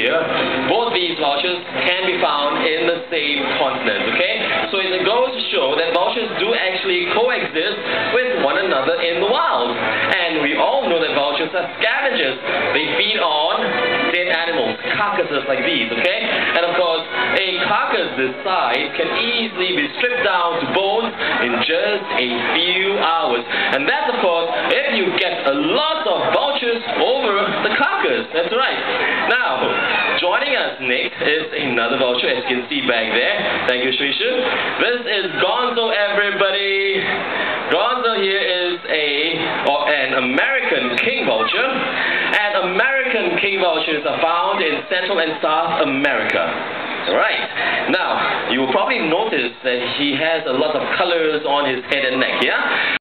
here, both these vultures can be found in the same continent, okay? So it goes to show that vultures do actually coexist with one another in the wild. And we all know that vultures are scavengers. They feed on dead animals, carcasses like these, okay? And of course, a carcass this size can easily be stripped down to bones in just a few hours. And that's, of course, if you get a lot of vultures over the carcass. That's right. Now, joining us next is another vulture, as you can see back there. Thank you, Shrishu. This is Gonzo, everybody. Gonzo here is an American king vulture. And American king vultures are found in Central and South America. Right. Now, you will probably notice that he has a lot of colors on his head and neck, yeah?